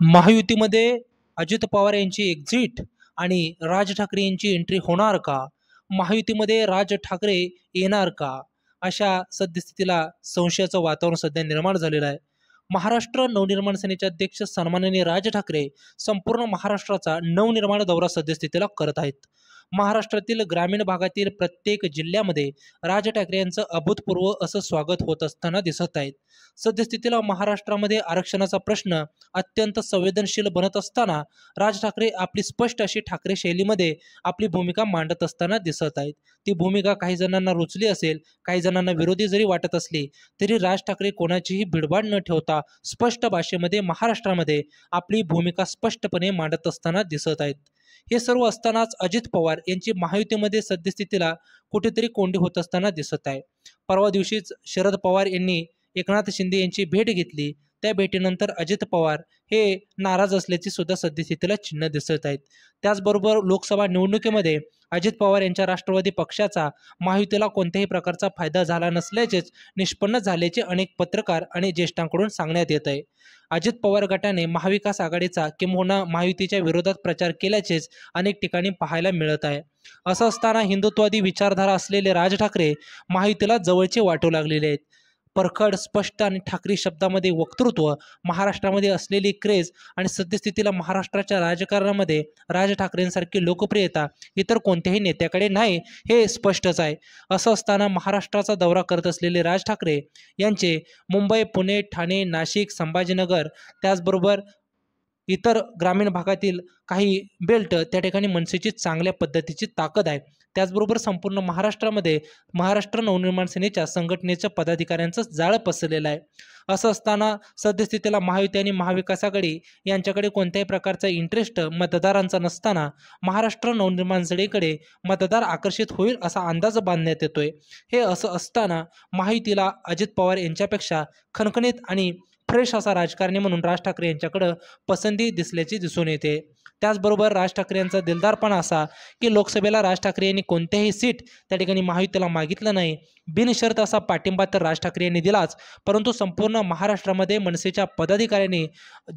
महायुतीमध्ये अजित पवार यांची एक्झिट आणि राज ठाकरे यांची एंट्री होणार का? महायुतीमध्ये राज ठाकरे येणार का? अशा सद्यस्थितीला संशयाचं वातावरण सध्या निर्माण झालेलं आहे. महाराष्ट्र नवनिर्माण सेनेचे अध्यक्ष सन्माननीय राज ठाकरे संपूर्ण महाराष्ट्राचा नवनिर्माण दौरा सद्यस्थितीला करत आहेत. महाराष्ट्रातील ग्रामीण भागातील प्रत्येक जिल्ह्यामध्ये राज ठाकरे यांचं अभूतपूर्व असं स्वागत होत असताना दिसत आहेत. सद्यस्थितीला महाराष्ट्रामध्ये आरक्षणाचा प्रश्न अत्यंत संवेदनशील बनत असताना राज ठाकरे आपली स्पष्ट अशी ठाकरे शैलीमध्ये आपली भूमिका मांडत असताना दिसत आहेत. ती भूमिका काही जणांना रुचली असेल, काही जणांना विरोधी जरी वाटत असली तरी राज ठाकरे कोणाचीही भिडबाड न ठेवता स्पष्ट भाषेमध्ये महाराष्ट्रामध्ये आपली भूमिका स्पष्टपणे मांडत असताना दिसत आहेत. हे सर्व असतानाच अजित पवार यांची महायुतीमध्ये सद्यस्थितीला कुठेतरी कोंडी होत असताना दिसत आहे. परवा दिवशीच शरद पवार यांनी एकनाथ शिंदे यांची भेट घेतली. त्या भेटीनंतर अजित पवार हे नाराज असल्याची सुद्धा सद्यस्थितीला चिन्ह दिसत आहेत. त्याचबरोबर लोकसभा निवडणुकीमध्ये अजित पवार यांच्या राष्ट्रवादी पक्षाचा महायुतीला कोणत्याही प्रकारचा फायदा झाला नसल्याचेच निष्पन्न झाल्याचे अनेक पत्रकार आणि ज्येष्ठांकडून सांगण्यात येत आहे. अजित पवार गटाने महाविकास आघाडीचा किंबहुना महायुतीच्या विरोधात प्रचार केल्याचेच अनेक ठिकाणी पाहायला मिळत आहे. असं असताना हिंदुत्ववादी विचारधारा असलेले राज ठाकरे महायुतीला जवळचे वाटू लागलेले आहेत. परखड, स्पष्ट आणि ठाकरी शब्दामध्ये वक्तृत्व, महाराष्ट्रामध्ये असलेली क्रेज आणि सद्यस्थितीला महाराष्ट्राच्या राजकारणामध्ये राज ठाकरेंसारखी लोकप्रियता इतर कोणत्याही नेत्याकडे नाही हे स्पष्टच आहे. असं असताना महाराष्ट्राचा दौरा करत असलेले राज ठाकरे यांचे मुंबई, पुणे, ठाणे, नाशिक, संभाजीनगर त्याचबरोबर इतर ग्रामीण भागातील काही बेल्ट त्या ठिकाणी मनसेची चांगल्या पद्धतीची ताकद आहे. त्याचबरोबर संपूर्ण महाराष्ट्रामध्ये महाराष्ट्र नवनिर्माण सेनेच्या संघटनेच्या पदाधिकाऱ्यांचं जाळं पसरलेलं आहे. असं असताना सद्यस्थितीला महायुती आणि महाविकास आघाडी यांच्याकडे कोणत्याही प्रकारचा इंटरेस्ट मतदारांचा नसताना महाराष्ट्र नवनिर्माण सेनेकडे मतदार आकर्षित होईल असा अंदाज बांधण्यात येतोय. हे असं असताना महायुतीला अजित पवार यांच्यापेक्षा खणखणीत आणि फ्रेश असा राजकारणी म्हणून राज ठाकरे यांच्याकडं पसंती दिसल्याची दिसून येते. त्याचबरोबर राज ठाकरे यांचा दिलदारपणा असा की लोकसभेला राज ठाकरे यांनी कोणत्याही सीट त्या ठिकाणी महायुतीला मागितलं नाही. बिनशर्त असा पाठिंबा तर राज ठाकरे यांनी दिलाच, परंतु संपूर्ण महाराष्ट्रामध्ये मनसेच्या पदाधिकाऱ्यांनी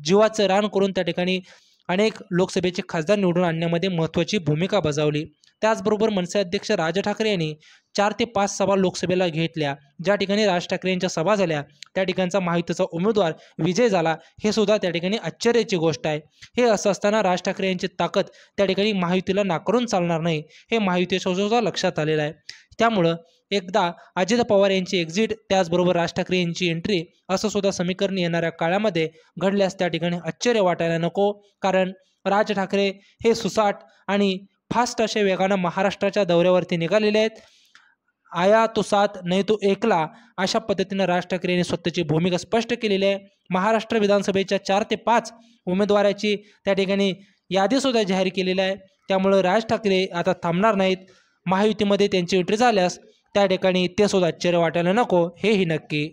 जीवाचं रान करून त्या ठिकाणी अनेक लोकसभेचे खासदार निवडून आणण्यामध्ये महत्त्वाची भूमिका बजावली. त्याचबरोबर मनसे अध्यक्ष राज ठाकरे यांनी 4 ते 5 सभा लोकसभेला घेतल्या. ज्या ठिकाणी राज ठाकरे यांच्या सभा झाल्या त्या ठिकाणचा महायुतीचा उमेदवार विजय झाला. हे सुद्धा त्या ठिकाणी आश्चर्याची गोष्ट आहे. हे असं असताना राज ठाकरे यांची ताकद त्या ठिकाणी महायुतीला नाकारून चालणार नाही हे महायुतीच्या सुद्धा लक्षात आलेलं आहे. त्यामुळं एकदा अजित पवार यांची एक्झिट त्याचबरोबर राज ठाकरे यांची एंट्री असं सुद्धा समीकरण येणाऱ्या काळामध्ये घडल्यास त्या ठिकाणी आश्चर्य वाटायला नको. कारण राज ठाकरे हे सुसाट आणि फास्ट अशा वेगानं महाराष्ट्राच्या दौऱ्यावरती निघालेले आहेत. आया तो साथ नाही तो एकला अशा पद्धतीनं राज ठाकरे यांनी स्वतःची भूमिका स्पष्ट केलेली आहे. महाराष्ट्र विधानसभेच्या 4 ते 5 उमेदवाराची त्या ठिकाणी यादीसुद्धा जाहीर केलेली आहे. त्यामुळं राज ठाकरे आता थांबणार नाहीत. महायुतीमध्ये त्यांची एंट्री झाल्यास त्या ठिकाणी ते सुद्धा आश्चर्य वाटायला नको हेही नक्की.